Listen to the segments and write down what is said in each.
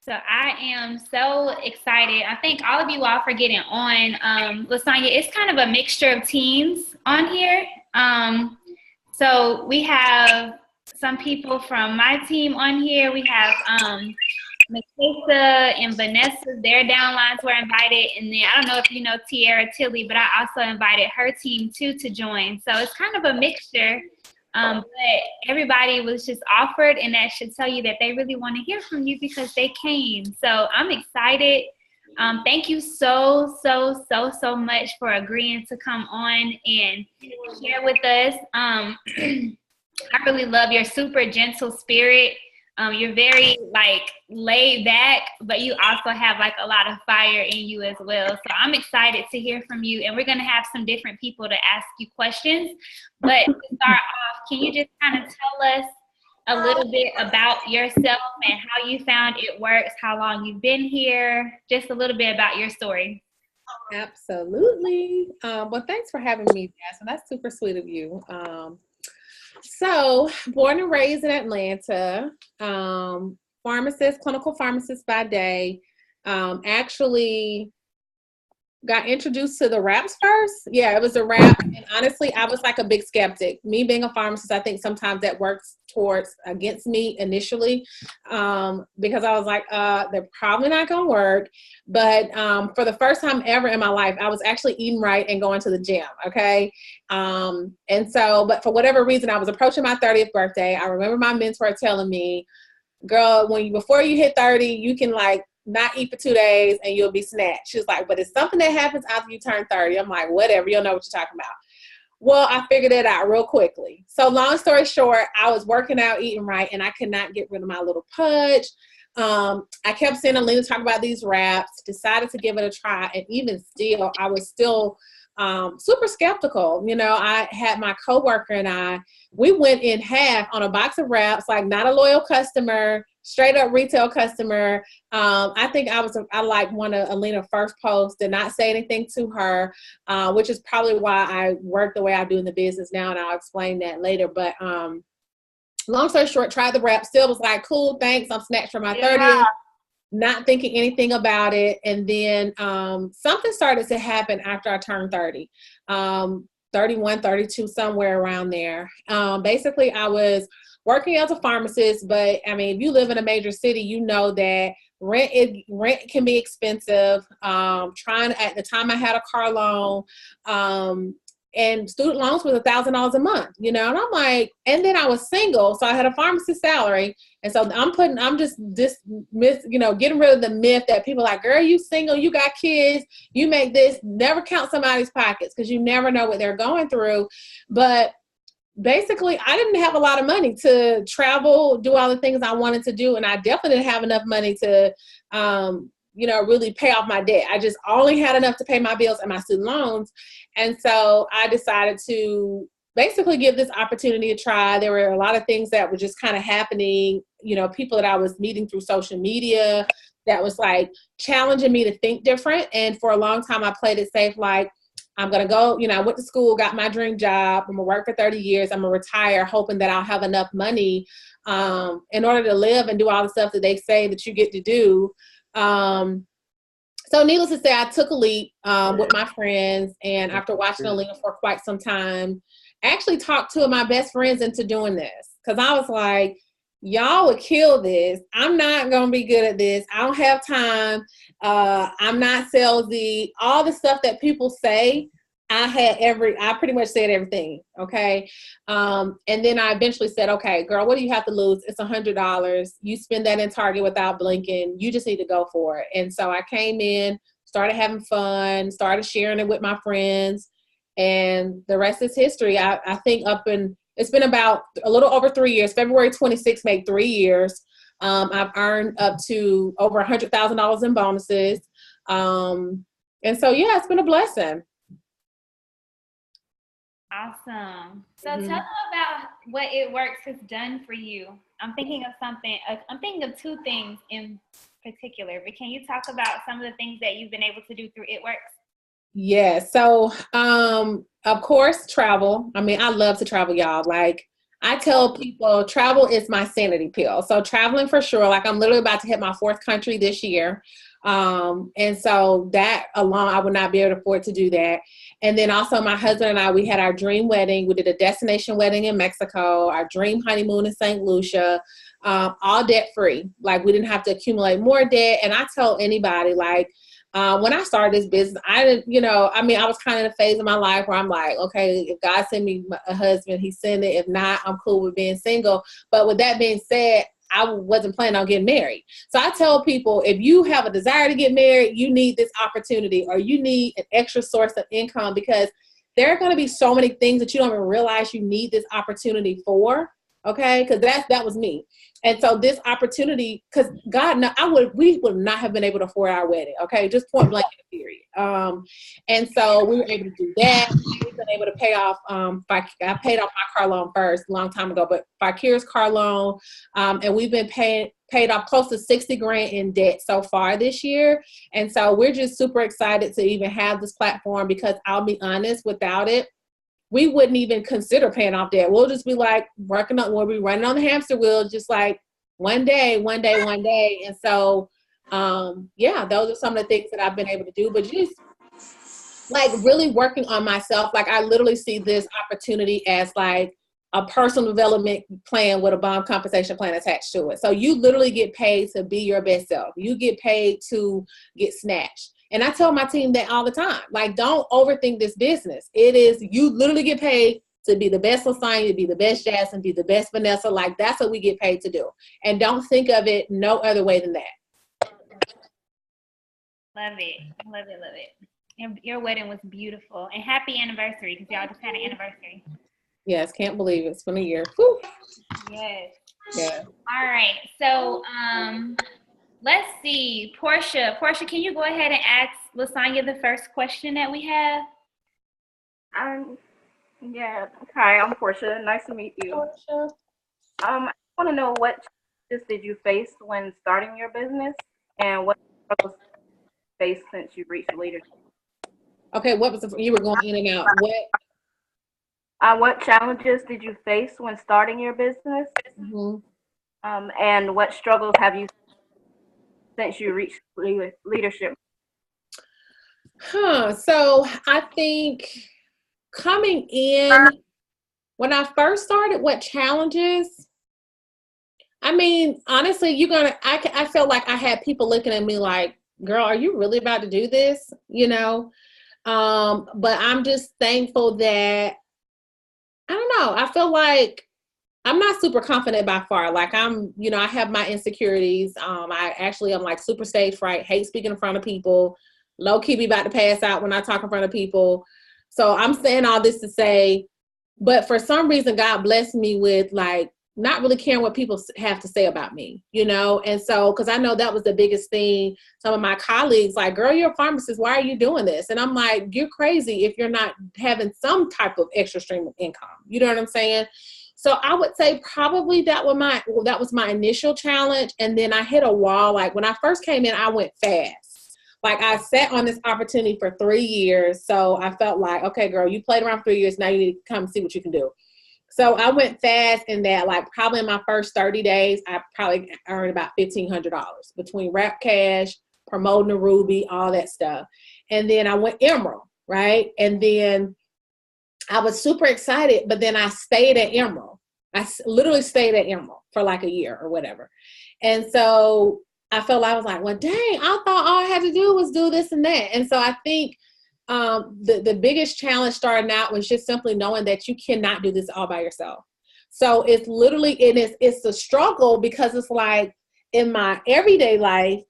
So I am so excited. I thank all of you all for getting on. Lasonya, it's kind of a mixture of teams on here. So we have some people from my team on here. We have Makisa and Vanessa, their downlines were invited. And then I don't know if you know Tierra Tilly, but I also invited her team too to join. So it's kind of a mixture. But everybody was just offered, and that should tell you that they really want to hear from you because they came. So I'm excited. Thank you so much for agreeing to come on and share with us. I really love your super gentle spirit. You're very like laid back, but you also have like a lot of fire in you as well. So I'm excited to hear from you, and we're going to have some different people to ask you questions. But to start off, can you just kind of tell us a little bit about yourself and how you found It Works, how long you've been here, just a little bit about your story? Absolutely. Well, thanks for having me, Jasmine. That's super sweet of you. So, born and raised in Atlanta, clinical pharmacist by day. Actually got introduced to the wraps first. Yeah, it was a wrap. And honestly, I was like a big skeptic. Me being a pharmacist, I think sometimes that works against me initially, because I was like, they're probably not going to work. But for the first time ever in my life, I was actually eating right and going to the gym. Okay. But for whatever reason, I was approaching my 30th birthday. I remember my mentor telling me, girl, before you hit 30, you can like not eat for 2 days and you'll be snatched. She was like, but it's something that happens after you turn 30. I'm like, whatever, you'll know what you're talking about. Well, I figured it out real quickly. So long story short, I was working out, eating right, and I could not get rid of my little pudge. I kept seeing Alina talk about these wraps, decided to give it a try, and even still, I was still super skeptical. I had my coworker and we went in half on a box of wraps, like not a loyal customer, straight up retail customer. I think I like one of Alina's first posts, did not say anything to her, which is probably why I work the way I do in the business now, and I'll explain that later. But long story short, tried the wrap, still was like, cool, thanks, I'm snatched for my 30th. Not thinking anything about it. And then something started to happen after I turned 30, 31, 32, somewhere around there. Basically, I was working as a pharmacist, but I mean, if you live in a major city, you know that rent can be expensive. At the time I had a car loan, and student loans was $1,000 a month, and I'm like, and then I was single, so I had a pharmacy salary, and so I'm just getting rid of the myth that people are like, girl, you single, you got kids, you make this. Never count somebody's pockets because you never know what they're going through. But basically, I didn't have a lot of money to travel, do all the things I wanted to do, and I definitely didn't have enough money to really pay off my debt. I just only had enough to pay my bills and my student loans. And so I decided to basically give this opportunity a try. There were a lot of things that were just kind of happening, people that I was meeting through social media that was like challenging me to think different. And for a long time, I played it safe, like, I'm going to go, I went to school, got my dream job. I'm going to work for 30 years. I'm going to retire, hoping that I'll have enough money in order to live and do all the stuff that they say that you get to do. So needless to say, I took a leap with my friends, and after watching Alina for quite some time, I actually talked two of my best friends into doing this, because I was like, y'all would kill this. I'm not going to be good at this. I don't have time. I'm not salesy. All the stuff that people say, I pretty much said everything. Okay. And then I eventually said, okay, girl, what do you have to lose? It's $100. You spend that in Target without blinking. You just need to go for it. And so I came in, started having fun, started sharing it with my friends, and the rest is history. I think it's been about a little over 3 years. February 26th made 3 years. I've earned up to over $100,000 in bonuses. And so, yeah, it's been a blessing. Awesome. So tell them about what It Works has done for you. I'm thinking of two things in particular, but can you talk about some of the things that you've been able to do through It Works? Yeah. So, of course, travel. I mean, I love to travel, y'all. Like, I tell people travel is my sanity pill. So traveling for sure, like I'm literally about to hit my fourth country this year. And so that alone, I would not be able to afford to do that. And then also my husband and I, we had our dream wedding. We did a destination wedding in Mexico, our dream honeymoon in St. Lucia, all debt free. Like we didn't have to accumulate more debt. And I tell anybody, like, when I started this business, I didn't, I was kind of in a phase of my life where I'm like, okay, if God send me a husband, he send it. If not, I'm cool with being single. But with that being said, I wasn't planning on getting married. So I tell people, if you have a desire to get married, you need this opportunity or you need an extra source of income, because there are going to be so many things that you don't even realize you need this opportunity for. Okay. Cause that was me. And so this opportunity, because God, no, we would not have been able to afford our wedding. Okay. Just point blank period. And so we were able to do that. We've been able to pay off, I paid off my car loan first a long time ago, but Fakir's car loan, and we've been paid off close to 60 grand in debt so far this year. And so we're just super excited to even have this platform, because I'll be honest, without it, we wouldn't even consider paying off debt. We'll just be like we'll be running on the hamster wheel, just like one day. And so, those are some of the things that I've been able to do, but just like really working on myself. Like I literally see this opportunity as like a personal development plan with a bomb compensation plan attached to it. So you literally get paid to be your best self. You get paid to get snatched. And I tell my team that all the time, like, don't overthink this business. It is, you literally get paid to be the best Lasonya, to be the best Jazz, and be the best Vanessa. Like, that's what we get paid to do. And don't think of it no other way than that. Love it. Love it. Love it. Your wedding was beautiful. And happy anniversary, because y'all just had an anniversary. Yes, can't believe it's been a year. Whew. Yes. Yeah. All right. So, let's see. Portia, can you go ahead and ask Lasonya the first question that we have? Yeah. Hi, I'm Portia. Nice to meet you. Portia. I want to know, what challenges did you face when starting your business, and what struggles you faced since you reached leadership? Okay, what was you were going in and out? What challenges did you face when starting your business? Mm-hmm. And what struggles have you since you reached leadership? So I think coming in, when I first started, what challenges? I mean, honestly, I felt like I had people looking at me like, girl, are you really about to do this? But I'm just thankful that, I don't know, I feel like I'm not super confident by far. Like I have my insecurities. I'm like super stage fright, hate speaking in front of people, low key be about to pass out when I talk in front of people. So I'm saying all this to say, but for some reason, God blessed me with like not really caring what people have to say about me, And so, because I know that was the biggest thing. Some of my colleagues like, girl, you're a pharmacist. Why are you doing this? And I'm like, you're crazy if you're not having some type of extra stream of income. You know what I'm saying? So I would say probably that was my initial challenge. And then I hit a wall. Like when I first came in, I went fast. Like I sat on this opportunity for 3 years. So I felt like, okay, girl, you played around for 3 years. Now you need to come see what you can do. So I went fast in that, like probably in my first 30 days, I probably earned about $1,500 between Rap Cash, promoting the Ruby, all that stuff. And then I went Emerald, right? And then I was super excited, but then I stayed at Emerald. I literally stayed at Emerald for like a year or whatever. And so I was like, well, dang, I thought all I had to do was do this and that. And so I think the biggest challenge starting out was just simply knowing that you cannot do this all by yourself. So it's literally, it's a struggle, because it's like in my everyday life,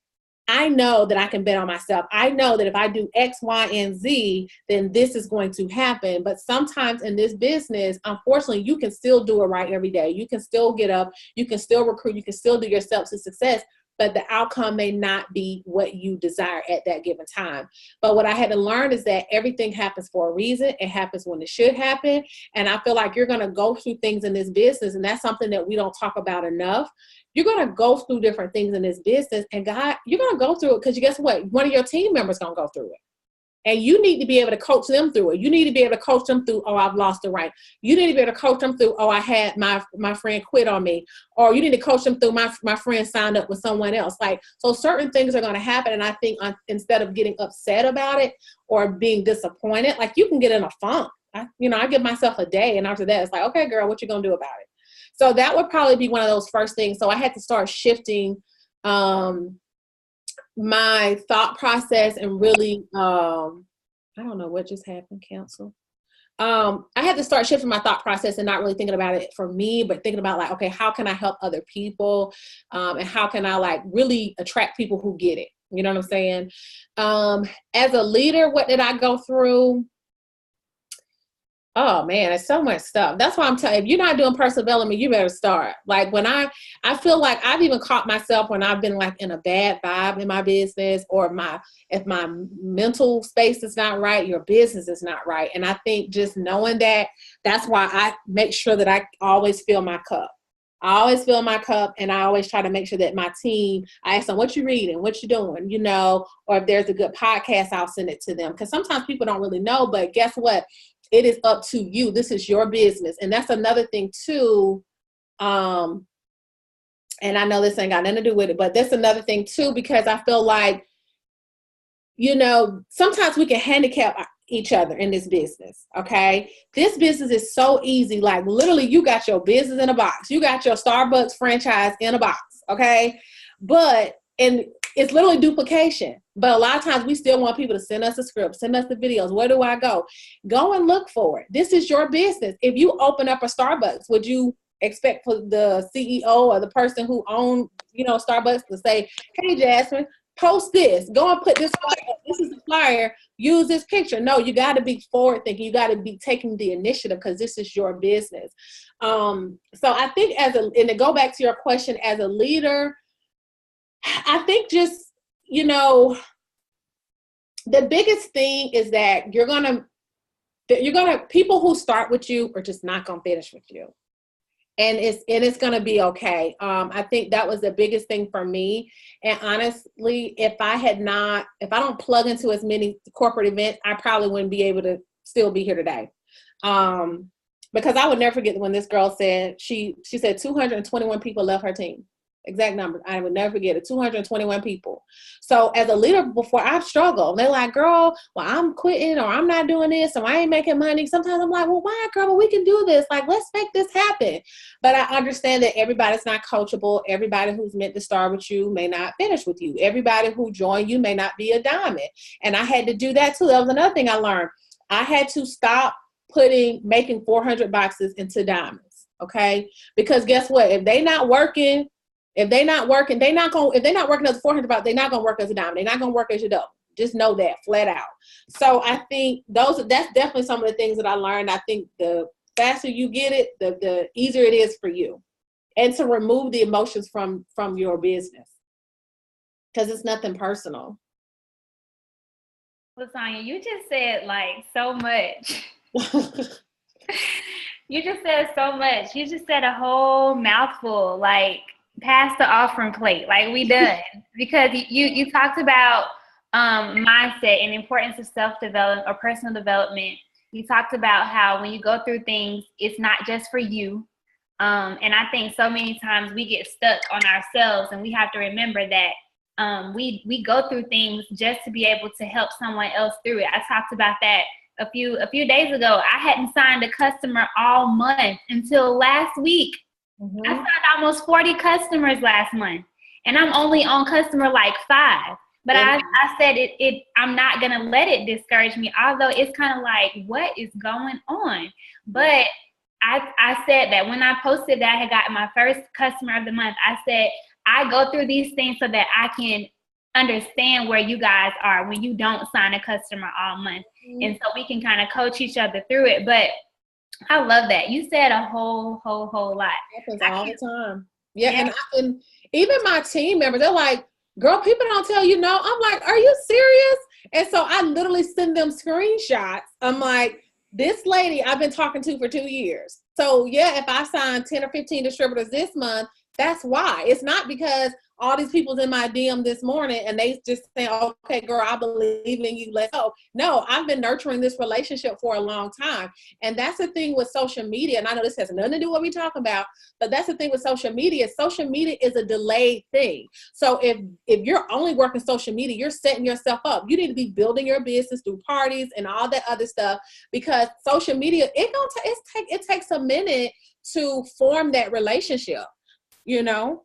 I know that I can bet on myself. I know that if I do X, Y, and Z, then this is going to happen. But sometimes in this business, unfortunately, you can still do it right every day. You can still get up, you can still recruit, you can still do yourself to success, but the outcome may not be what you desire at that given time. But what I had to learn is that everything happens for a reason. It happens when it should happen. And I feel like you're going to go through things in this business, and that's something that we don't talk about enough. You're going to go through different things in this business, and God, you're going to go through it because guess what? One of your team members going to go through it. And you need to be able to coach them through it. You need to be able to coach them through, oh, I've lost the right. You need to be able to coach them through, oh, I had my friend quit on me. Or you need to coach them through, my friend signed up with someone else. Like, so certain things are going to happen. And I think instead of getting upset about it or being disappointed, like you can get in a funk. I give myself a day. And after that, it's like, okay, girl, what you going to do about it? So that would probably be one of those first things. So I had to start shifting my thought process and really, I don't know what just happened, cancel. I had to start shifting my thought process and not really thinking about it for me, but thinking about like, okay, how can I help other people? And how can I like really attract people who get it? You know what I'm saying? As a leader, what did I go through? Oh man, it's so much stuff. That's why I'm telling you, if you're not doing personal development, you better start. Like when I feel like I've even caught myself when I've been like in a bad vibe in my business, or if my mental space is not right, your business is not right. And I think just knowing that's why I make sure that I always fill my cup. I always fill my cup, and I always try to make sure that my team, I ask them, what you reading, what you doing, or if there's a good podcast, I'll send it to them. Because sometimes people don't really know, but guess what? It is up to you. This is your business. And that's another thing too. And I know this ain't got nothing to do with it, but that's another thing too, because I feel like, sometimes we can handicap each other in this business. Okay. This business is so easy. Like literally you got your business in a box. You got your Starbucks franchise in a box. Okay. And it's literally duplication. But a lot of times we still want people to send us a script, send us the videos. Where do I go? Go and look for it. This is your business. If you open up a Starbucks, would you expect for the CEO or the person who owns, Starbucks to say, hey, Jasmine, post this. Go and put this flyer up. This is the flyer. Use this picture. No, you got to be forward thinking. You got to be taking the initiative because this is your business. So I think and to go back to your question, as a leader, I think just, the biggest thing is that people who start with you are just not going to finish with you. And it's going to be okay. I think that was the biggest thing for me. And honestly, if I don't plug into as many corporate events, I probably wouldn't be able to still be here today. Because I would never forget when this girl said, she said 221 people left her team. Exact number. I would never forget it. 221 people. So as a leader before, I've struggled. They're like, girl, well, I'm quitting, or I'm not doing this, or I ain't making money. Sometimes I'm like, well, why, girl? But we can do this. Like, let's make this happen. But I understand that everybody's not coachable. Everybody who's meant to start with you may not finish with you. Everybody who joined you may not be a diamond. And I had to do that too. That was another thing I learned. I had to stop making 400 boxes into diamonds. Okay. Because guess what? If they're not working as 400 boxes, they're not going to work as a diamond. They're not going to work as your double. Just know that flat out. So I think that's definitely some of the things that I learned. I think the faster you get it, the easier it is for you, and to remove the emotions from your business, because it's nothing personal. Lasonya, you just said like so much. You just said so much. You just said a whole mouthful, like pass the offering plate, like we done. Because you talked about mindset and importance of self-development or personal development. You talked about how when you go through things, it's not just for you. And I think so many times we get stuck on ourselves, and we have to remember that we go through things just to be able to help someone else through it. I talked about that a few days ago. I hadn't signed a customer all month until last week. Mm-hmm. I signed almost 40 customers last month, and I'm only on customer like 5. But I said I'm not going to let it discourage me, although it's kind of like, what is going on? But I said that when I posted that I had gotten my first customer of the month, I said, I go through these things so that I can understand where you guys are when you don't sign a customer all month. Mm-hmm. And so we can kind of coach each other through it. But I love that. You said a whole lot. Happens all the time. Yeah. And even my team members, they're like, girl, people don't tell you no. I'm like, are you serious? And so I literally send them screenshots. I'm like, this lady I've been talking to for 2 years. So yeah, if I sign 10 or 15 distributors this month, that's why. It's not because, all these people's in my DM this morning and they just saying, okay, girl, I believe in you. Let's go. No, I've been nurturing this relationship for a long time. And that's the thing with social media. And I know this has nothing to do with what we're talking about, but that's the thing with social media. Social media is a delayed thing. So if you're only working social media, you're setting yourself up. You need to be building your business through parties and all that other stuff, because social media, it takes a minute to form that relationship, you know?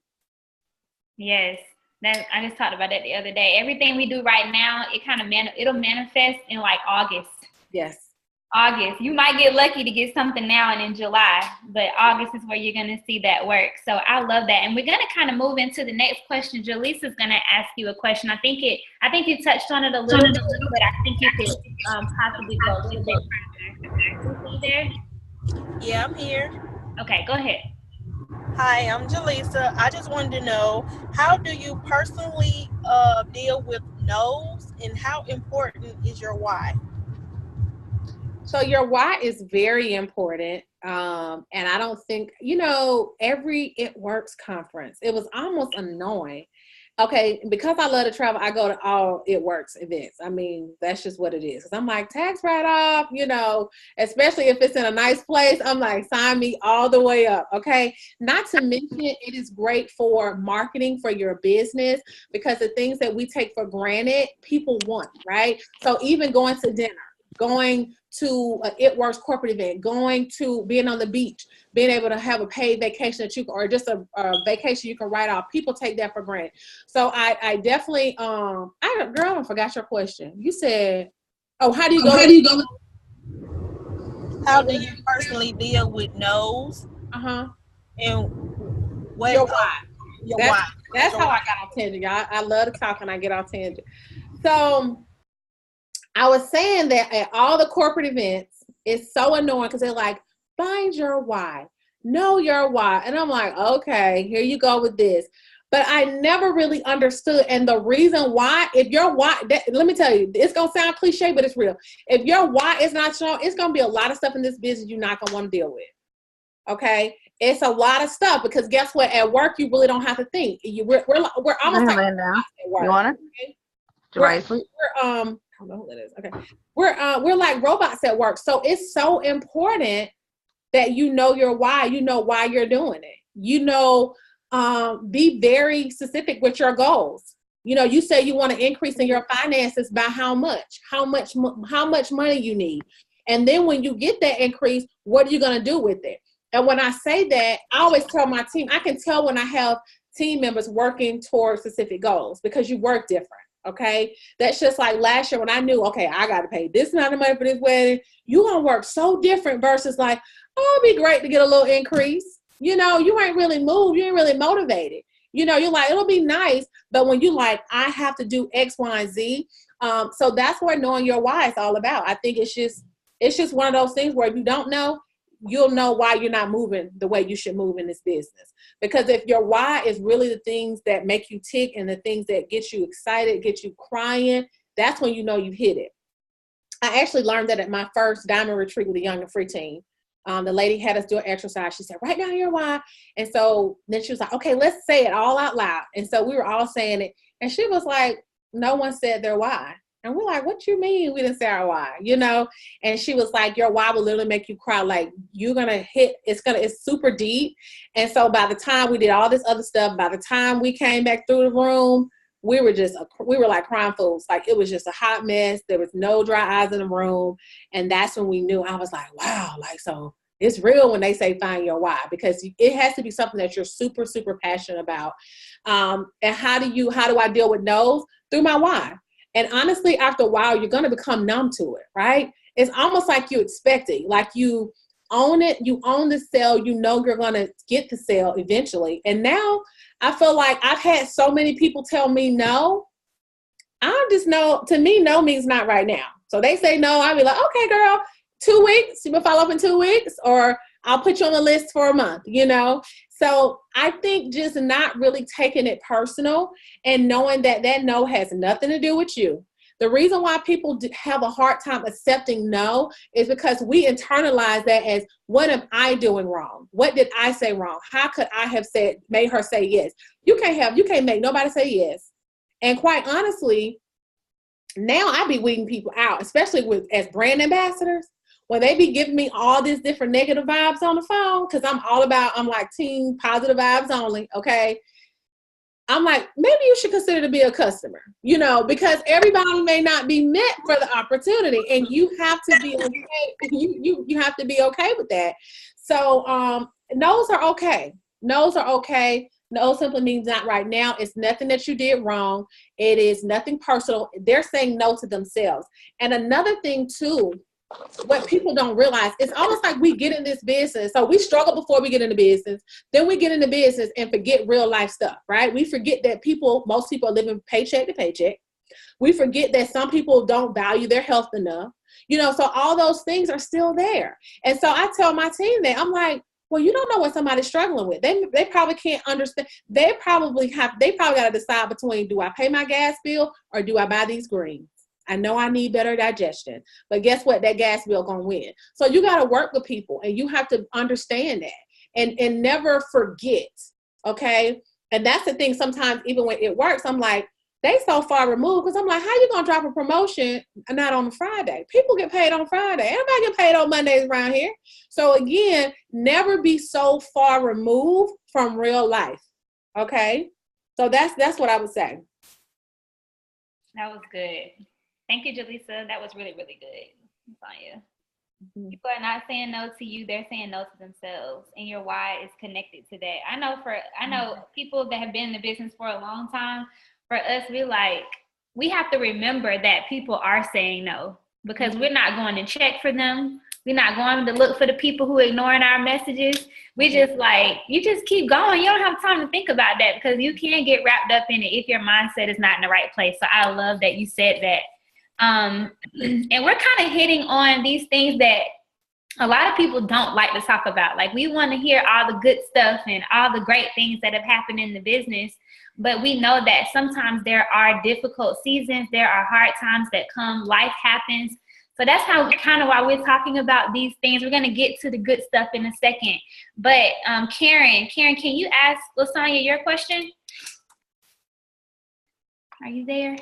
Yes, that I just talked about that the other day. Everything we do right now, it kind of it'll manifest in like August. Yes. August. You might get lucky to get something now and in July, but August is where you're going to see that work. So I love that. And we're going to kind of move into the next question. Jaleesa's going to ask you a question. I think you touched on it a little bit, but I think you could possibly go a little bit further. Are you there? Yeah, I'm here. Okay, go ahead. Hi, I'm Jalisa. I just wanted to know, how do you personally deal with no's, and how important is your why? So your why is very important. And I don't think, every It Works conference, it was almost annoying. Okay, because I love to travel, I go to all It Works events. I mean, that's just what it is. Because I'm like, tax write-off, especially if it's in a nice place, I'm like, sign me all the way up, okay? Not to mention, it is great for marketing for your business, because the things that we take for granted, people want, right? So even going to dinner, going to an It Works corporate event, going to being on the beach, being able to have a paid vacation that you can, or just a vacation you can write off. People take that for granted. So I definitely, girl, I forgot your question. You said, how do you go? How do you personally deal with no's? And what your why? Your why. That's how I got off tangent, y'all. I love to talk and I get off tangent. So I was saying that at all the corporate events, it's so annoying because they're like, find your why, know your why. And I'm like, okay, here you go with this. But I never really understood. And the reason why, if your why, let me tell you, it's going to sound cliche, but it's real. If your why is not strong, it's going to be a lot of stuff in this business you're not going to want to deal with. Okay? It's a lot of stuff, because guess what? At work, you really don't have to think. We're almost like now. You want it? Okay? I don't know who that is. Okay. We're like robots at work. So it's so important that you know your why, you know why you're doing it. Be very specific with your goals. You say you want to increase in your finances by how much money you need. And then when you get that increase, what are you going to do with it? And when I say that, I always tell my team, I can tell when I have team members working towards specific goals, because you work different. Okay. That's just like last year when I knew, okay, I got to pay this amount of money for this wedding. You're going to work so different versus like, oh, it'd be great to get a little increase. You ain't really moved. You ain't really motivated. You're like, it'll be nice. But when you like, I have to do X, Y, and Z. So that's what knowing your why is all about. I think it's just one of those things where if you don't know, you'll know why you're not moving the way you should move in this business. Because if your why is really the things that make you tick and the things that get you excited, get you crying, that's when you know you've hit it. I actually learned that at my first diamond retreat with the Young and Free team. The lady had us do an exercise. She said, write down your why. And so then she was like, okay, let's say it all out loud. And so we were all saying it. And she was like, no one said their why. And we're like, what you mean we didn't say our why? And she was like, your why will literally make you cry. Like, you're going to hit, it's super deep. And so by the time we did all this other stuff, by the time we came back through the room, we were like crying fools. Like, it was just a hot mess. There was no dry eyes in the room. And that's when we knew. I was like, wow, like, so it's real when they say find your why, because it has to be something that you're super, super passionate about. And how do I deal with no's? Through my why. And honestly, after a while, you're going to become numb to it, right? It's almost like you expect it. Like, you own it. You own the sale. You're going to get the sale eventually. And now I feel like I've had so many people tell me no. I just know, to me, no means not right now. So they say no. I'll be like, okay, girl, 2 weeks. You will follow up in 2 weeks, or I'll put you on the list for a month, So I think just not really taking it personal and knowing that no has nothing to do with you. The reason why people have a hard time accepting no is because we internalize that as, what am I doing wrong? What did I say wrong? How could I have made her say yes? You can't make nobody say yes. And quite honestly, now I be weeding people out, especially as brand ambassadors, when they be giving me all these different negative vibes on the phone, because I'm like team positive vibes only, okay? I'm like, maybe you should consider to be a customer, because everybody may not be meant for the opportunity, and you have to be okay. You have to be okay with that. So no's are okay. No's are okay. No simply means not right now. It's nothing that you did wrong. It is nothing personal. They're saying no to themselves. And another thing too, what people don't realize, it's almost like we get in this business. So we struggle before we get into business. Then we get into business and forget real life stuff, right? We forget that most people are living paycheck to paycheck. We forget that some people don't value their health enough. So all those things are still there. And so I tell my team that, I'm like, well, you don't know what somebody's struggling with. They probably can't understand. They probably got to decide between, do I pay my gas bill or do I buy these greens? I know I need better digestion, but guess what? That gas bill gonna win. So you got to work with people, and you have to understand that and never forget. Okay. And that's the thing. Sometimes even when it works, I'm like, they so far removed, because I'm like, how you gonna drop a promotion not on a Friday? People get paid on Friday. Everybody get paid on Mondays around here. So again, never be so far removed from real life. Okay. So that's what I would say. That was good. Thank you, Jaleesa. That was really, really good, Lasonya. Mm-hmm. People are not saying no to you; they're saying no to themselves, and your why is connected to that. I know people that have been in the business for a long time. For us, we have to remember that people are saying no, because we're not going to check for them. We're not going to look for the people who are ignoring our messages. We just you just keep going. You don't have time to think about that, because you can get wrapped up in it if your mindset is not in the right place. So I love that you said that. And we're kind of hitting on these things that a lot of people don't like to talk about. Like, we want to hear all the good stuff and all the great things that have happened in the business. But we know that sometimes there are difficult seasons. There are hard times that come. Life happens. So that's why we're talking about these things. We're going to get to the good stuff in a second. But Karen, can you ask Lasonya your question? Are you there?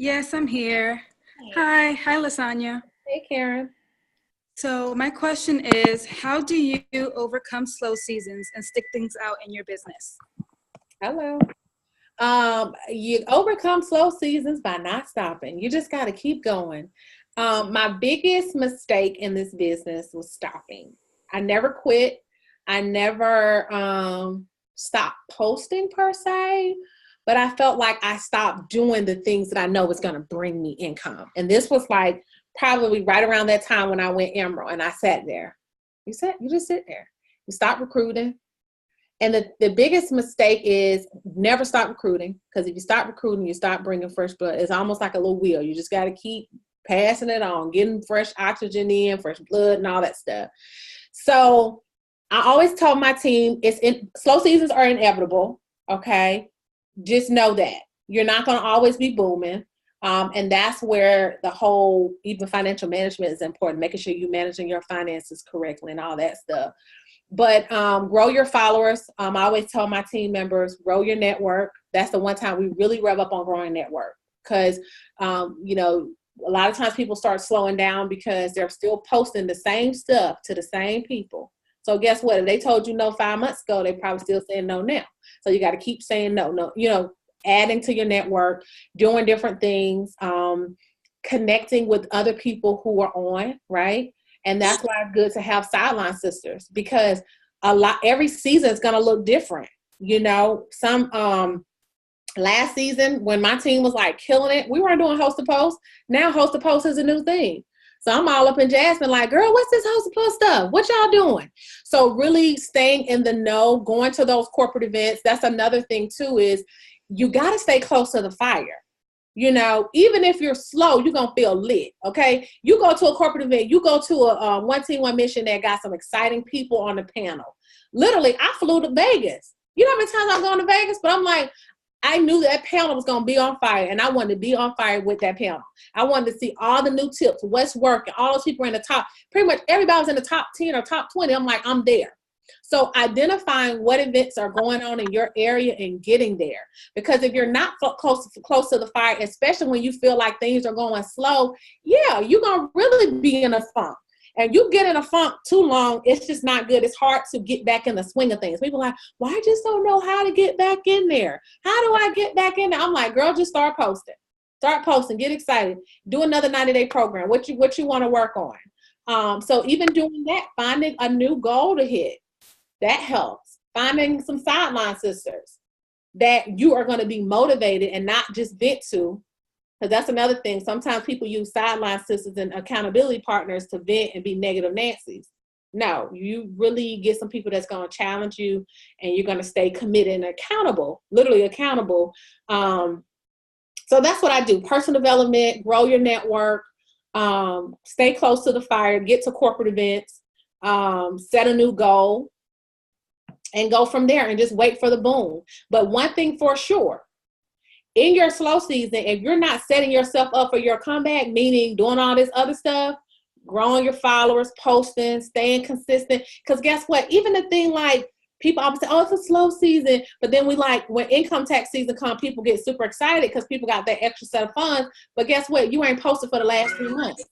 Yes, I'm here. Hey. Hi, Lasonya. Hey, Karen. So my question is, how do you overcome slow seasons and stick things out in your business? Hello. You overcome slow seasons by not stopping. You just got to keep going. My biggest mistake in this business was stopping. I never quit. I never stopped posting per se, but I felt like I stopped doing the things that I know was going to bring me income. And this was like probably right around that time when I went Emerald, and I sat there. You just sit there. You stop recruiting. And the biggest mistake is never stop recruiting, because if you stop recruiting, you stop bringing fresh blood. It's almost like a little wheel. You just got to keep passing it on, getting fresh oxygen in, fresh blood and all that stuff. So I always tell my team, slow seasons are inevitable, okay? Just know that. You're not going to always be booming. And that's where the whole, even financial management is important, making sure you're managing your finances correctly and all that stuff. But grow your followers. I always tell my team members, grow your network. That's the one time we really rev up on growing network, because, a lot of times people start slowing down because they're still posting the same stuff to the same people. So guess what? If they told you no 5 months ago, they probably still saying no now. So you got to keep saying no, adding to your network, doing different things, connecting with other people who are on, right? And that's why it's good to have sideline sisters, because every season is going to look different. Last season when my team was like killing it, we weren't doing host to post. Now host to post is a new thing. So I'm all up in Jasmine like, girl, what's this host to post stuff? What y'all doing? So really staying in the know, going to those corporate events. That's another thing too, is you got to stay close to the fire. Even if you're slow, you're going to feel lit, okay? You go to a corporate event, you go to a One Team, One Mission that got some exciting people on the panel. Literally, I flew to Vegas. You know how many times I'm going to Vegas? But I'm like, I knew that panel was going to be on fire, and I wanted to be on fire with that panel. I wanted to see all the new tips, what's working, all those people in the top. Pretty much everybody was in the top 10 or top 20. I'm like, I'm there. So identifying what events are going on in your area and getting there. Because if you're not close to the fire, especially when you feel like things are going slow, yeah, you're going to really be in a funk. And you get in a funk too long, it's just not good. It's hard to get back in the swing of things. People are like, well, I just don't know how to get back in there. How do I get back in there? I'm like, girl, just start posting. Start posting. Get excited. Do another 90-day program. What you want to work on. So even doing that, finding a new goal to hit, that helps. Finding some sideline sisters that you are going to be motivated and not just vent to. Because that's another thing. Sometimes people use sideline sisters and accountability partners to vent and be negative Nancy's. No, you really get some people that's going to challenge you, and you're going to stay committed and accountable, literally accountable. So that's what I do. Personal development, grow your network, stay close to the fire, get to corporate events, set a new goal, and go from there and just wait for the boom. But one thing for sure, in your slow season, if you're not setting yourself up for your comeback, meaning doing all this other stuff, growing your followers, posting, staying consistent, because guess what? Even the thing like people always say, oh, it's a slow season, but then we like when income tax season comes, people get super excited because people got that extra set of funds. But guess what? You ain't posted for the last 3 months.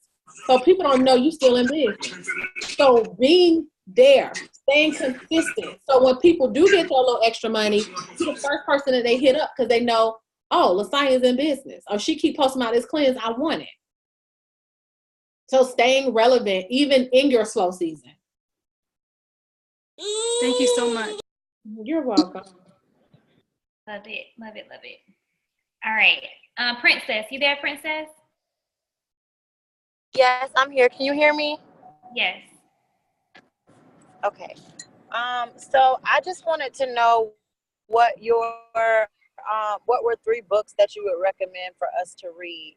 So people don't know you still in business. So being there, staying consistent. So when people do get their little extra money, you're the first person that they hit up because they know, oh, Lasonya's in business. Or she keep posting about this cleanse, I want it. So staying relevant even in your slow season. Thank you so much. You're welcome. Love it, love it, love it. All right. Princess, you there, Princess? Yes, I'm here. Can you hear me? Yes. Okay. So I just wanted to know what were 3 books that you would recommend for us to read?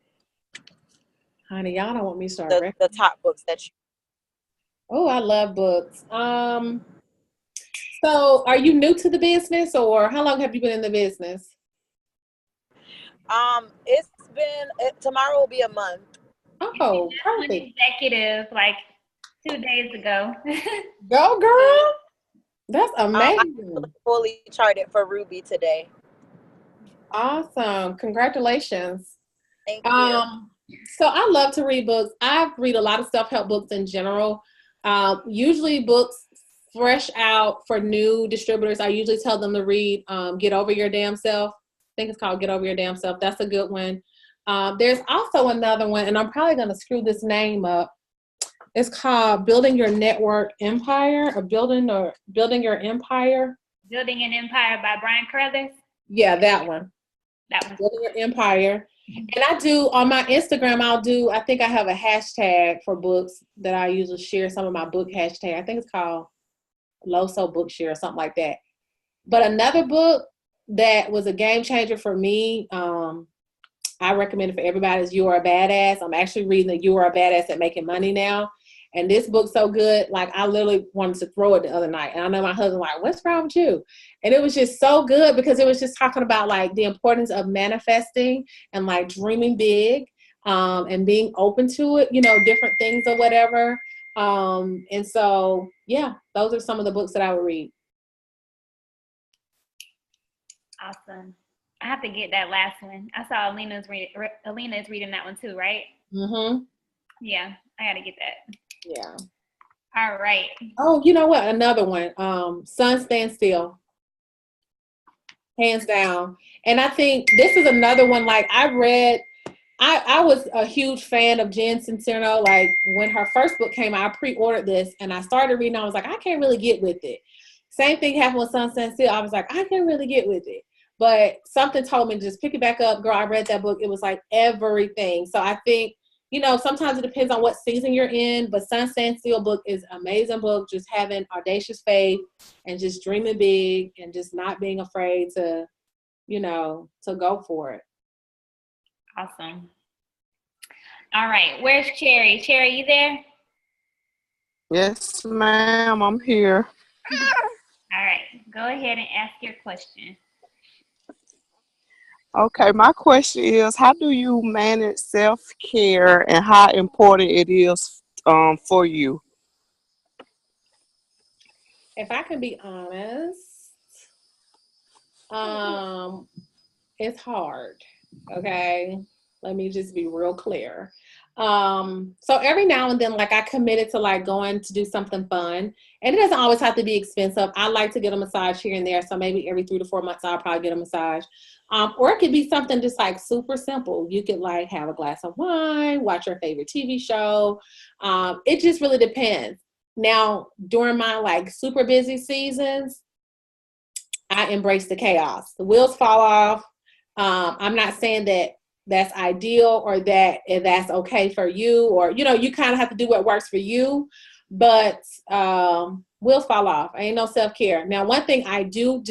Honey, y'all don't want me to start the top books that you. Oh, I love books. So are you new to the business, or how long have you been in the business? It's been tomorrow will be a month. Oh, perfect. Executive like 2 days ago. Go, girl. That's amazing. I fully charted for Ruby today. Awesome. Congratulations. Thank you. So I love to read books. I read a lot of self-help books in general. Usually books fresh out for new distributors. I usually tell them to read Get Over Your Damn Self. I think it's called Get Over Your Damn Self. That's a good one. There's also another one, and I'm probably going to screw this name up. It's called Building Your Network Empire, or Building Your Empire. Building an Empire by Brian Carruthers. Yeah, that one. Building Your Empire. And I do on my Instagram, I think I have a hashtag for books that I usually share some of my book hashtag. I think it's called Loso Bookshare or something like that. But another book that was a game changer for me, I recommend it for everybody, is You Are a Badass. I'm actually reading the You Are a Badass at Making Money now. And this book's so good, like I literally wanted to throw it the other night. And I know my husband like, what's wrong with you? And it was just so good because it was just talking about like the importance of manifesting and like dreaming big, and being open to it, different things or whatever. And so, yeah, those are some of the books that I would read. Awesome. I have to get that last one. I saw Alina is reading that one too, right? Mm-hmm. Yeah, I got to get that. Yeah. All right. Oh, you know what? Another one. Sun Stand Still. Hands down. And I think this is another one. Like I was a huge fan of Jen Sincero. Like when her first book came out, I pre-ordered this and I started reading. I was like, I can't really get with it. Same thing happened with Sun Stand Still. I was like, I can't really get with it. But something told me to just pick it back up. Girl, I read that book. It was like everything. So I think, sometimes it depends on what season you're in, but Sun Stand Still book is an amazing book. Just having audacious faith and just dreaming big and just not being afraid to, to go for it. Awesome. All right. Where's Cherry? Cherry, you there? Yes, ma'am. I'm here. All right. Go ahead and ask your question. Okay, my question is, how do you manage self-care and how important it is for you? If I can be honest, um, it's hard. Okay. Let me just be real clear. So every now and then, like I committed to like going to do something fun. And it doesn't always have to be expensive. I like to get a massage here and there. So maybe every 3 to 4 months I'll probably get a massage. Or it could be something just like super simple. You could like have a glass of wine, watch your favorite TV show. It just really depends. Now, during my like super busy seasons, I embrace the chaos. The wheels fall off. I'm not saying that that's ideal or that that's okay for you, or you kind of have to do what works for you. But wheels fall off. Ain't no self-care. Now, one thing I do,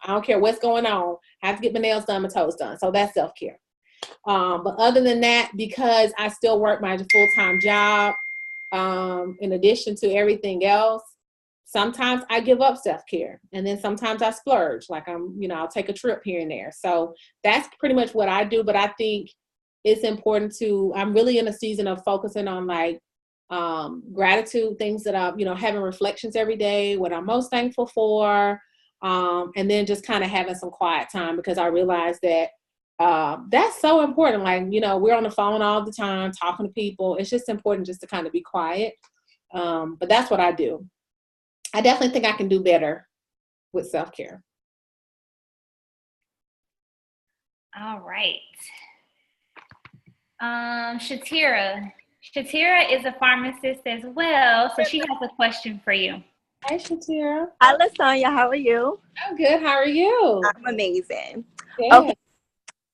I don't care what's going on, I have to get my nails done, my toes done. So that's self-care. But other than that, because I still work my full-time job, in addition to everything else, sometimes I give up self-care, and then sometimes I splurge. Like I'll take a trip here and there. So that's pretty much what I do. But I think it's important I'm really in a season of focusing on like gratitude, things that I'm, having reflections every day, what I'm most thankful for. And then just kind of having some quiet time, because I realize that that's so important. Like, we're on the phone all the time talking to people. It's just important just to kind of be quiet. But that's what I do. I definitely think I can do better with self-care. All right. Shatira. Shatira is a pharmacist as well, so she has a question for you. Hi, Shatira. Hi, Lasonya. How are you? I'm good. How are you? I'm amazing. Good. Okay.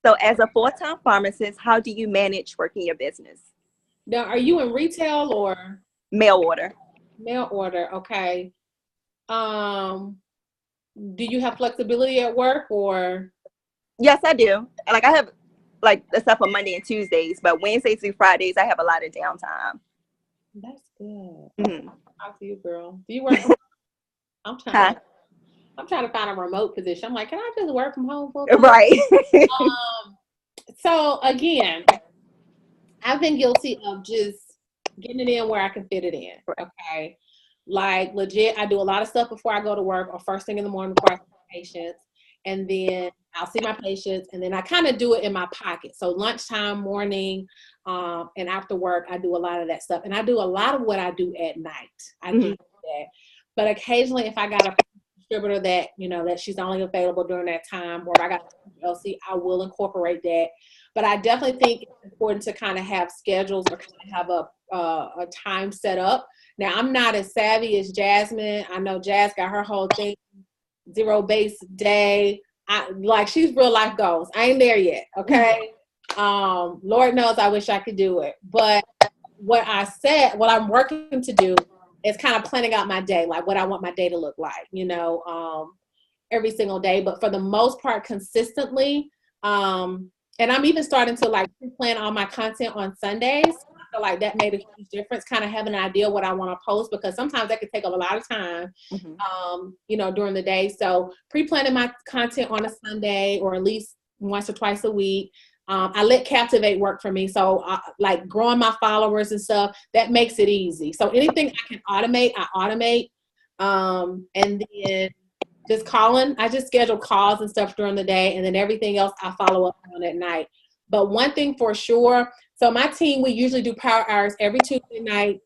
So, as a full-time pharmacist, how do you manage working your business? Now, are you in retail or Mail order. mail order? Okay. Do you have flexibility at work or? Yes, I do. Like I have, like except for Monday and Tuesdays, but Wednesdays through Fridays, I have a lot of downtime. That's good. Mm-hmm. Talk to you, girl. Do you work from I'm trying to find a remote position. I'm like, can I just work from home full time? Right. So again, I've been guilty of just getting it in where I can fit it in. Okay. Like legit, I do a lot of stuff before I go to work or first thing in the morning before I see my patients. And then I'll see my patients, and then I kind of do it in my pocket. So lunchtime, morning, and after work, I do a lot of that stuff. And I do a lot of what I do at night. I do that. But occasionally if I got a distributor that, that she's only available during that time, or if I got LC, I will incorporate that. But I definitely think it's important to kind of have schedules or kind of have a time set up. Now, I'm not as savvy as Jasmine. I know Jazz got her whole thing, 0 base day. She's real life goals. I ain't there yet. Okay. Lord knows I wish I could do it. But what I'm working to do is kind of planning out my day, like what I want my day to look like, every single day. But for the most part, consistently, and I'm even starting to like plan all my content on Sundays. I feel like that made a huge difference, kind of having an idea what I want to post, because sometimes that could take up a lot of time, during the day. So pre-planning my content on a Sunday, or at least once or twice a week. I let Captivate work for me. So like growing my followers and stuff, that makes it easy. So anything I can automate, I automate. And then just calling, I just schedule calls and stuff during the day, and then everything else I follow up on at night. But one thing for sure, so my team, we usually do power hours every Tuesday night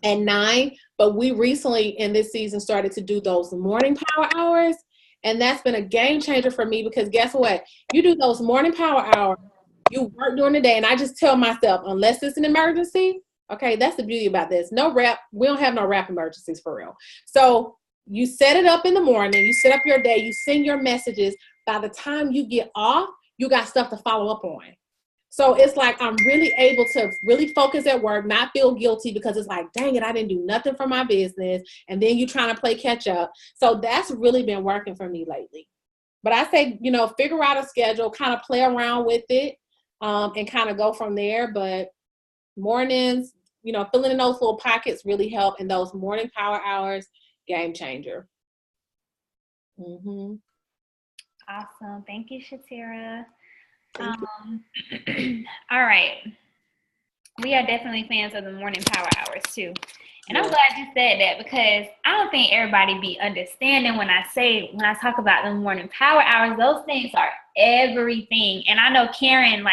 at 9, but we recently in this season started to do those morning power hours. And that's been a game changer for me, because guess what? You do those morning power hours, you work during the day, and I just tell myself, unless it's an emergency, okay, that's the beauty about this. We don't have no rap emergencies for real. So you set it up in the morning, you set up your day, you send your messages. By the time you get off, you got stuff to follow up on. So it's like I'm really able to really focus at work, not feel guilty, because it's like, dang it, I didn't do nothing for my business. And then you trying to play catch up. So that's really been working for me lately. But I say, figure out a schedule, kind of play around with it, and kind of go from there. But mornings, filling in those little pockets really help. And those morning power hours, game changer. Awesome. Thank you, Shatira. All right. We are definitely fans of the morning power hours too. And I'm glad you said that because I don't think everybody be understanding when I talk about the morning power hours, those things are everything. And I know Karen,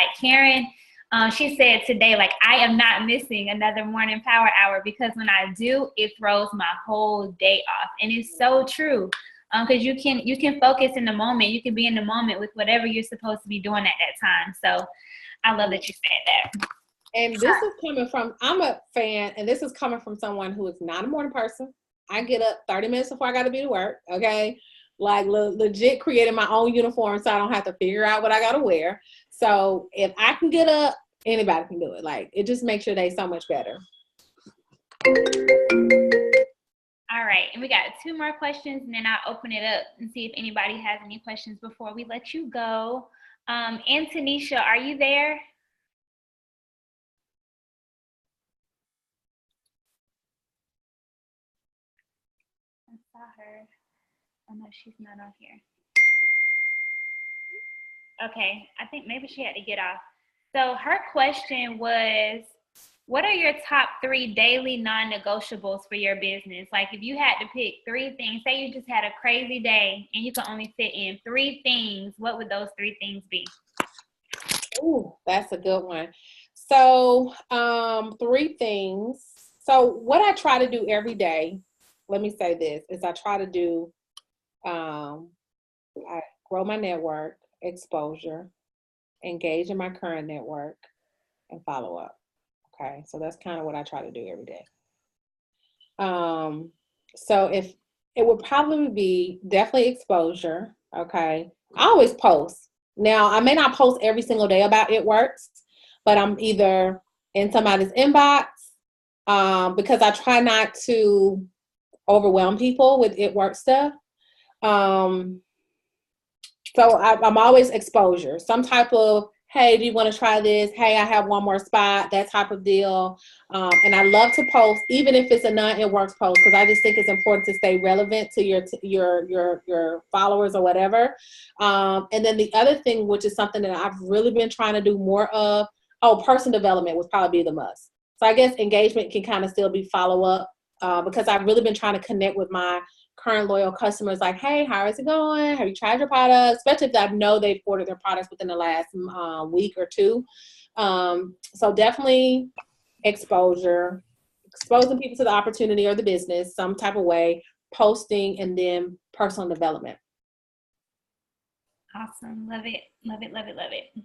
she said today, like, I am not missing another morning power hour because when I do, it throws my whole day off. And it's so true. Because you can focus in the moment. You can be in the moment with whatever you're supposed to be doing at that time. So I love that you said that. And this is coming from, I'm a fan, and this is coming from someone who is not a morning person. I get up 30 minutes before I got to be to work, okay? Like legit creating my own uniform so I don't have to figure out what I got to wear. So if I can get up, anybody can do it. Like, it just makes your day so much better. All right, and we got 2 more questions, and then I'll open it up and see if anybody has any questions before we let you go. Antonisha, are you there? I saw her. Oh no, she's not on here. Okay, I think maybe she had to get off. So her question was, what are your top 3 daily non-negotiables for your business? Like if you had to pick 3 things, say you just had a crazy day and you could only fit in 3 things, what would those 3 things be? Ooh, that's a good one. So 3 things. So what I try to do every day, let me say this, is I try to do, I grow my network, exposure, engage in my current network, and follow up. Okay, so that's kind of what I try to do every day. So if it would probably be definitely exposure. Okay, I always post. Now I may not post every single day about It Works, but I'm either in somebody's inbox because I try not to overwhelm people with It Works stuff. So I'm always exposure, some type of, hey, do you want to try this? Hey, I have one more spot, that type of deal. And I love to post, even if it's a non-It Works post, because I just think it's important to stay relevant to your followers or whatever. And then the other thing, which is something that I've really been trying to do more of, personal development would probably be the must. So I guess engagement can kind of still be follow up because I've really been trying to connect with my current loyal customers, like, hey, how is it going? Have you tried your products? Especially if I know they've ordered their products within the last week or 2. So definitely exposure, exposing people to the opportunity or the business, some type of way, posting, and then personal development. Awesome. Love it. Love it. Love it. Love it.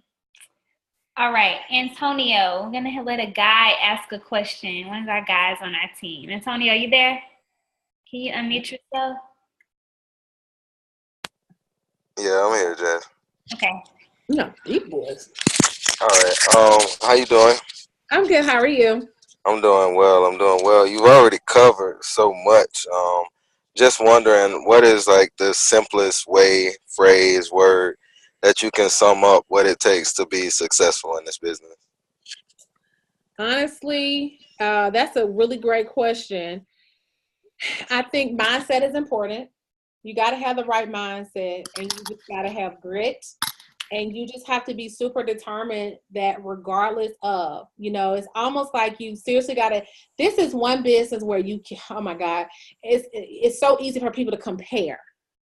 All right, Antonio, we're gonna let a guy ask a question. One of our guys on our team. Antonio, are you there? Can you unmute yourself? Yeah, I'm here, Jess. Okay. No, deep boys. All right. How you doing? I'm good. How are you? I'm doing well. You've already covered so much. Just wondering, what is like the simplest way, phrase, word that you can sum up what it takes to be successful in this business? Honestly, that's a really great question. I think mindset is important. You got to have the right mindset, and you just got to have grit, and you just have to be super determined that regardless of, it's almost like you seriously got to, this is one business where you can, oh my God, it's so easy for people to compare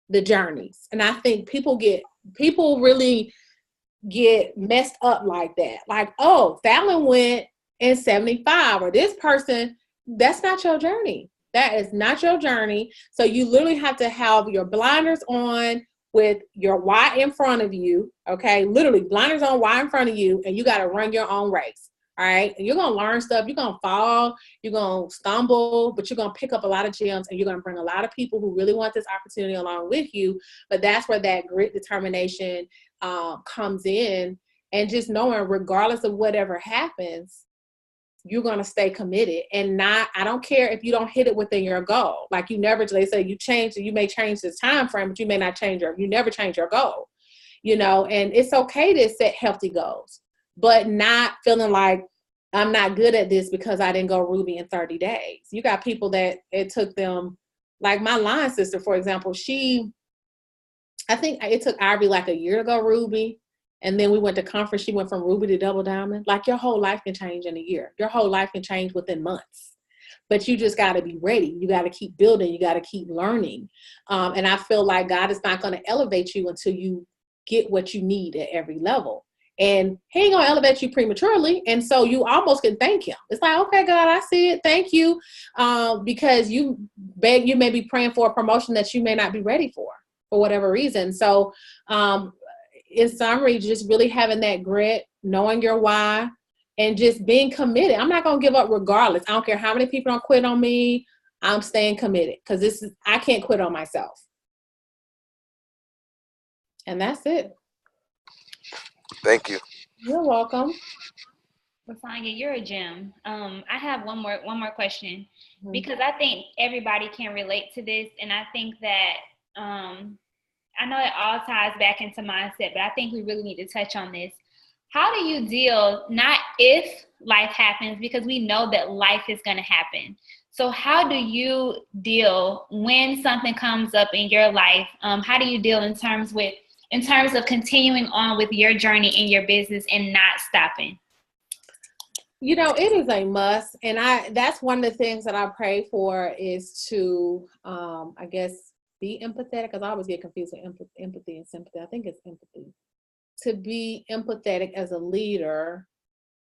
the journeys. And I think people really get messed up like that. Like, oh, Fallon went in 75, or this person, that's not your journey. That is not your journey. So you literally have to have your blinders on with your why in front of you. Okay. Literally blinders on, why in front of you. And you got to run your own race. All right. And you're going to learn stuff. You're going to fall. You're going to stumble, but you're going to pick up a lot of gems, and you're going to bring a lot of people who really want this opportunity along with you. But that's where that grit, determination comes in, and just knowing regardless of whatever happens, you're going to stay committed. And I don't care if you don't hit it within your goal. Like they say you may change the time frame, but you may not you never change your goal, and it's okay to set healthy goals, but not feeling like I'm not good at this because I didn't go Ruby in 30 days. You got people that it took them, like my line sister, for example, I think it took Ivy like a year to go Ruby. And then we went to conference. She went from ruby to double diamond. Like, your whole life can change in a year. Your whole life can change within months. But you just got to be ready. You got to keep building. You got to keep learning. And I feel like God is not going to elevate you until you get what you need at every level. And he ain't going to elevate you prematurely. And so you almost can thank him. It's like, okay, God, I see it. Thank you. Because you may be praying for a promotion that you may not be ready for whatever reason. So in summary, just really having that grit, knowing your why, and just being committed. I'm not going to give up regardless. I don't care how many people don't quit on me. I'm staying committed because I can't quit on myself. And that's it. Thank you. You're welcome. Lasonya, you're a gem. I have one more question, because I think everybody can relate to this, and I think that I know it all ties back into mindset, but I think we really need to touch on this. How do you deal, not if life happens, because we know that life is going to happen. So how do you deal when something comes up in your life? How do you deal in terms of continuing on with your journey in your business and not stopping? You know, it is a must. And that's one of the things that I pray for is to, I guess, be empathetic, because I always get confused with empathy and sympathy. I think it's empathy. To be empathetic as a leader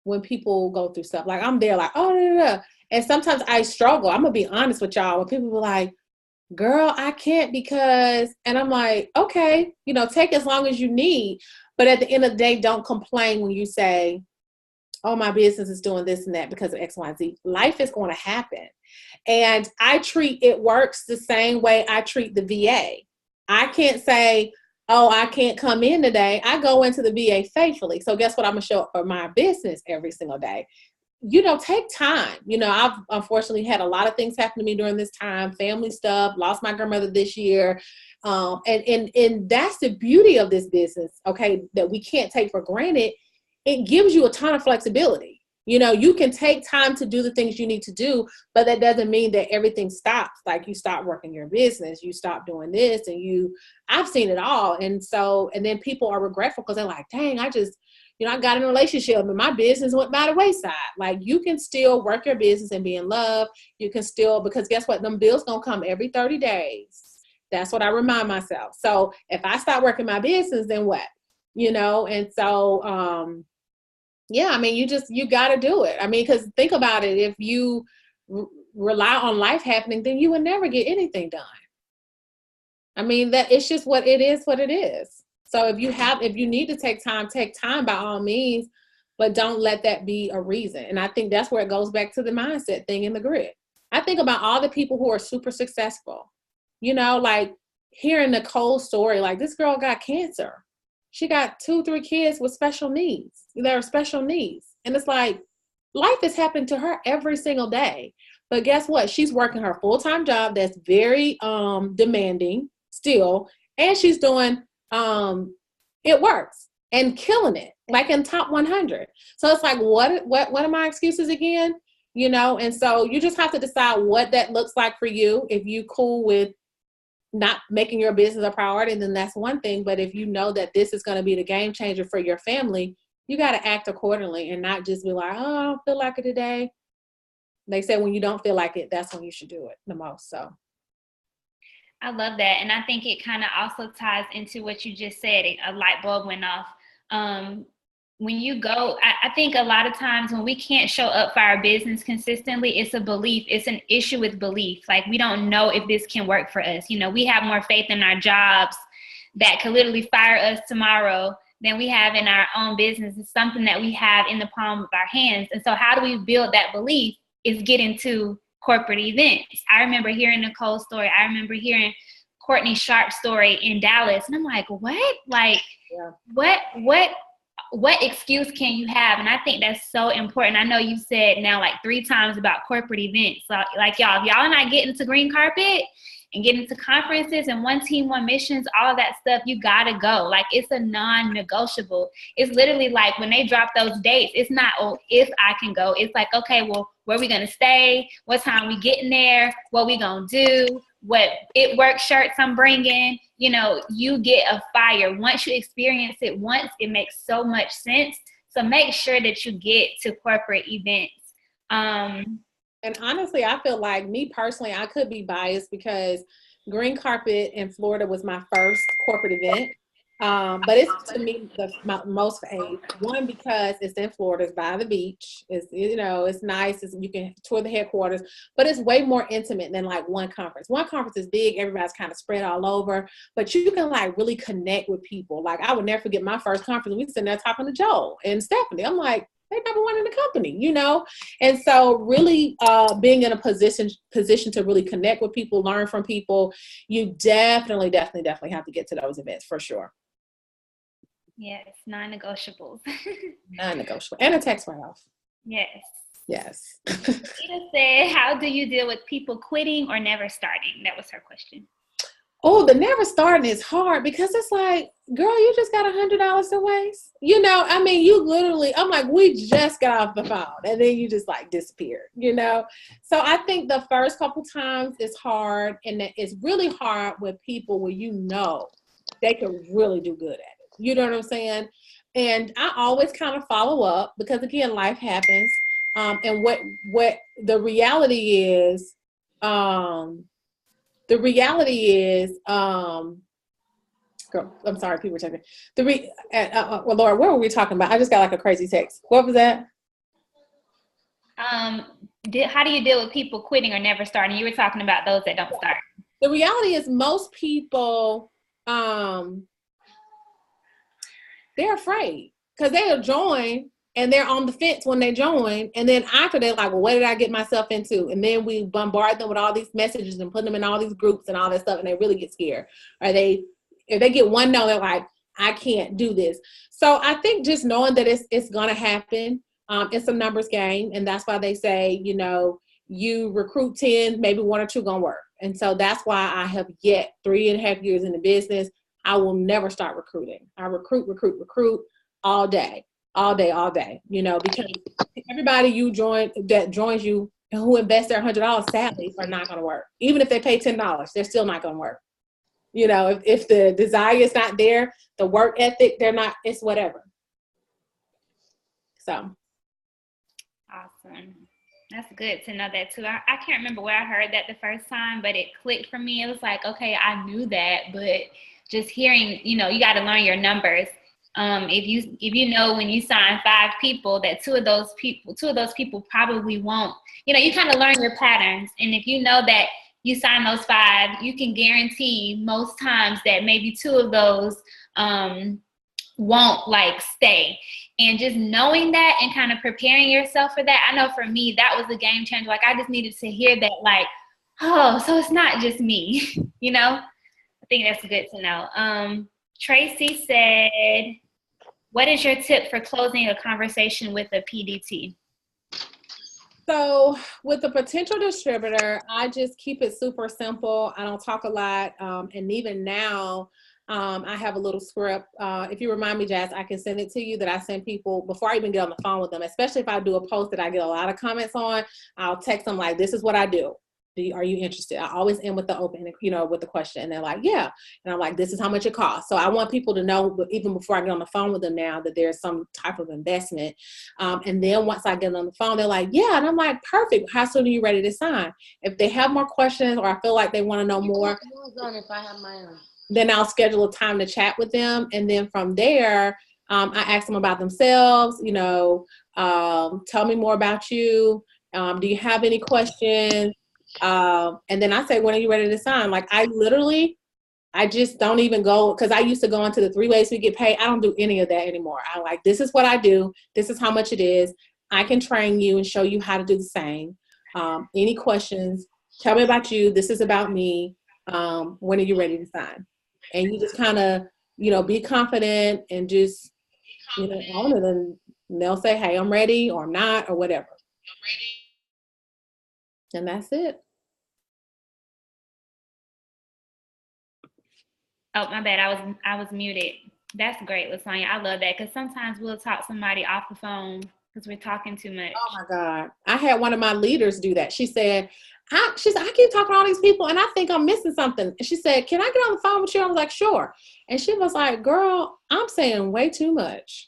when people go through stuff. Like, I'm there like, oh, no. And sometimes I struggle. I'm going to be honest with y'all. When people are like, girl, I can't because, and I'm like, okay, take as long as you need. But at the end of the day, don't complain when you say, oh, my business is doing this and that because of X, Y, and Z. Life is going to happen. And I treat it works the same way I treat the VA. I can't say, oh, I can't come in today. I go into the VA faithfully. So guess what? I'm going to show up for my business every single day. Take time. I've unfortunately had a lot of things happen to me during this time, family stuff, lost my grandmother this year. And that's the beauty of this business, okay, that we can't take for granted. It gives you a ton of flexibility. You can take time to do the things you need to do, but that doesn't mean that everything stops. Like, you stop working your business, you stop doing this, and I've seen it all. And then people are regretful because they're like, dang, I just, I got in a relationship and my business went by the wayside. Like, you can still work your business and be in love. You can still, because guess what? Them bills gonna come every 30 days. That's what I remind myself. So if I stop working my business, then what? And so, yeah, I mean, you got to do it. I mean, because think about it. If you rely on life happening, then you would never get anything done. I mean, that it's just what it is. So if you need to take time by all means, but don't let that be a reason. And I think that's where it goes back to the mindset thing and the grit. I think about all the people who are super successful, like hearing Nicole's story, like this girl got cancer. She got 2-3 kids with special needs. There are special needs. And it's like, life is happening to her every single day. But guess what? She's working her full-time job that's very demanding still. And she's doing, it works and killing it, like in top 100. So it's like, what are my excuses again? And so you just have to decide what that looks like for you. If you cool with not making your business a priority, then that's one thing. But if you know that this is going to be the game changer for your family, you got to act accordingly and not just be like, oh, I don't feel like it today. They say when you don't feel like it, that's when you should do it the most. So I love that. And I think it kind of also ties into what you just said. A light bulb went off. When you go, I think a lot of times when we can't show up for our business consistently, it's a belief. It's an issue with belief. Like, we don't know if this can work for us. We have more faith in our jobs that could literally fire us tomorrow than we have in our own business. It's something that we have in the palm of our hands. And so how do we build that belief is get into corporate events. I remember hearing Nicole's story. I remember hearing Courtney Sharp's story in Dallas. And I'm like, what? Like, yeah. What excuse can you have? And I think that's so important. I know you said now like 3 times about corporate events. So like, y'all, if y'all are not getting to green carpet and getting to conferences and one team, one missions, all of that stuff, you gotta go. Like, it's a non-negotiable. It's literally like when they drop those dates, it's not, oh, if I can go. It's like, okay, well, where we gonna stay? What time we getting there? What we gonna do? what it work shirts I'm bringing, you know, you get a fire. Once you experience it once, it makes so much sense. So make sure that you get to corporate events. And honestly, I feel like, me personally, I could be biased because Green Carpet in Florida was my first corporate event. But it's, to me, my most fave. One, because it's in Florida, it's by the beach. It's, you know, it's nice. You can tour the headquarters, but it's way more intimate than like one conference. One conference is big, everybody's kind of spread all over, but you can like really connect with people. Like, I would never forget my first conference. We sitting there talking to Joel and Stephanie. I'm like, they number one in the company, you know? And so really being in a position to really connect with people, learn from people, you definitely have to get to those events for sure. Yes, non-negotiables. Non-negotiable. And a tax write-off. Yes. Yes. Ida said, how do you deal with people quitting or never starting? That was her question. Oh, the never starting is hard because it's like, girl, you just got $100 to waste. You know, I mean, you literally, I'm like, we just got off the phone and then you just like disappeared, you know? So I think the first couple times is hard, and it's really hard with people where you know they can really do good at it. You know what I'm saying? And I always kind of follow up because, again, life happens. And what the reality is, girl, I'm sorry, people were checking. Well, Laura, what were we talking about? I just got like a crazy text. What was that? How do you deal with people quitting or never starting? You were talking about those that don't start. The reality is most people, they're afraid because they'll join and they're on the fence when they join. And then after, they're like, well, what did I get myself into? And then we bombard them with all these messages and put them in all these groups and all that stuff. And they really get scared. Or if they get one no, they're like, I can't do this. So I think just knowing that it's going to happen, it's a numbers game. And that's why they say, you know, you recruit 10, maybe 1 or 2 going to work. And so that's why I have yet 3.5 years in the business. I will never start recruiting. I recruit all day, you know, because everybody that joins you and who invests their $100, sadly, are not going to work. Even if they pay $10, they're still not going to work. You know, if the desire is not there, the work ethic, it's whatever. So. Awesome. That's good to know that too. I can't remember where I heard that the first time, but it clicked for me. It was like, okay, I knew that, but just hearing, you know, you got to learn your numbers. If you know when you sign 5 people that two of those people probably won't, you know, you kind of learn your patterns. And if you know that you sign those 5, you can guarantee most times that maybe 2 of those won't like stay. And just knowing that and kind of preparing yourself for that, I know for me, that was a game changer. Like, I just needed to hear that, like, oh, so it's not just me, you know? I think that's good to know. Tracy said, what is your tip for closing a conversation with a PDT? So with a potential distributor, I just keep it super simple. I don't talk a lot. And even now, I have a little script. If you remind me, Jazz, I can send it to you that I send people before I even get on the phone with them, especially if I do a post that I get a lot of comments on. I'll text them like, this is what I do. Are you interested? I always end with the open, you know, with the question. And they're like, yeah. And I'm like, this is how much it costs. So I want people to know, even before I get on the phone with them now, that there's some type of investment. And then once I get on the phone, they're like, yeah. And I'm like, perfect. How soon are you ready to sign? If they have more questions or I feel like they want to know more, then I'll schedule a time to chat with them. And then from there, I ask them about themselves, you know, tell me more about you. Do you have any questions? And then I say, when are you ready to sign? Like, I just don't even go, because I used to go into the 3 ways we get paid. I don't do any of that anymore. I like, this is what I do. This is how much it is. I can train you and show you how to do the same. Any questions? Tell me about you. This is about me. When are you ready to sign? And you just kind of, you know, be confident and just, you know, own it. And they'll say, hey, I'm ready, or I'm not, or whatever. And that's it. Oh, my bad. I was muted. That's great, Lasonya. I love that, because sometimes we'll talk somebody off the phone because we're talking too much. Oh my God. I had one of my leaders do that. She said, I keep talking to all these people and I think I'm missing something. And she said, can I get on the phone with you? I was like, sure. And she was like, girl, I'm saying way too much.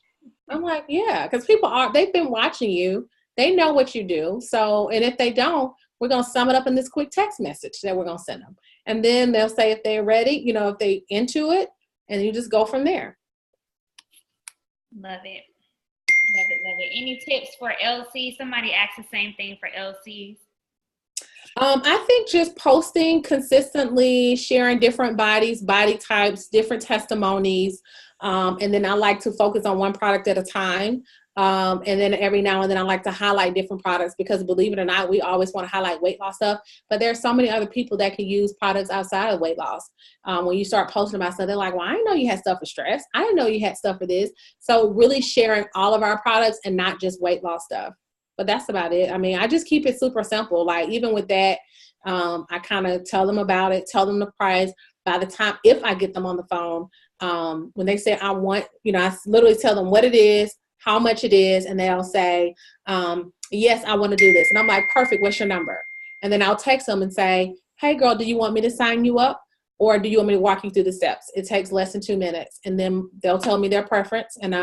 I'm like, yeah, because they've been watching you. They know what you do. So, and if they don't, we're going to sum it up in this quick text message that we're going to send them. And then they'll say if they're ready, if they into it, and you just go from there. Love it. Love it, love it. Any tips for LC? Somebody asked the same thing for LCs. I think just posting consistently, sharing different body types, different testimonies. And then I like to focus on one product at a time. And then every now and then I like to highlight different products because believe it or not, we always want to highlight weight loss stuff, but there's so many other people that can use products outside of weight loss. When you start posting about stuff, they're like, well, I didn't know you had stuff for stress. I didn't know you had stuff for this. So really sharing all of our products and not just weight loss stuff. But that's about it. I mean, I just keep it super simple. Like even with that, I kind of tell them about it, tell them the price. By the time, if I get them on the phone, when they say I want, I literally tell them what it is, how much it is, and they'll say, yes, I want to do this. And I'm like, perfect, what's your number? And then I'll text them and say, hey girl, do you want me to sign you up? Or do you want me to walk you through the steps? It takes less than 2 minutes. And then they'll tell me their preference. And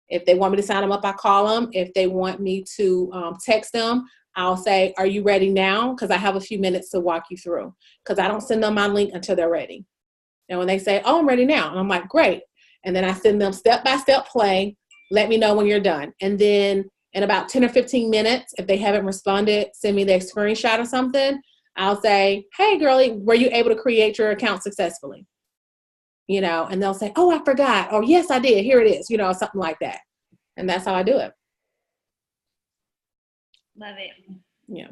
if they want me to sign them up, I call them. If they want me to text them, I'll say, are you ready now? Because I have a few minutes to walk you through. Because I don't send them my link until they're ready. And when they say, oh, I'm ready now. And I'm like, great. And then I send them step-by-step play. Let me know when you're done. And then in about 10 or 15 minutes, if they haven't responded, send me their screenshot or something. I'll say, hey, girlie, were you able to create your account successfully? And they'll say, oh, I forgot. Or yes, I did. Here it is, something like that. And that's how I do it. Love it. Yeah.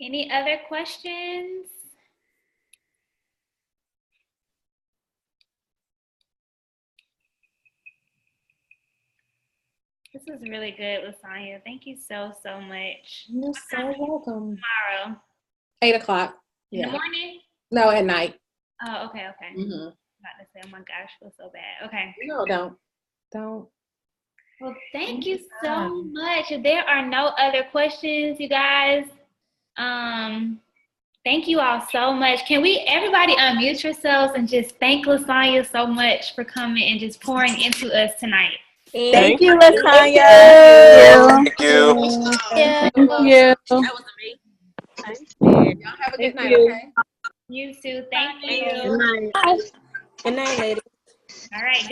Any other questions? This is really good, Lasonya. Thank you so much. You're so welcome. Tomorrow. 8 o'clock. In the morning? No, at night. Oh, okay. Mm-hmm. About to say, oh my gosh, I feel so bad. Okay. No, don't. Well, thank you so much. If there are no other questions, you guys, thank you all so much. Can everybody unmute yourselves and just thank Lasonya so much for coming and just pouring into us tonight. Thank you, Lasonya. Thank you. Thank you. That was Y'all amazing. have a good night, okay? You too. Thank you. Good night. Good night, ladies. All right.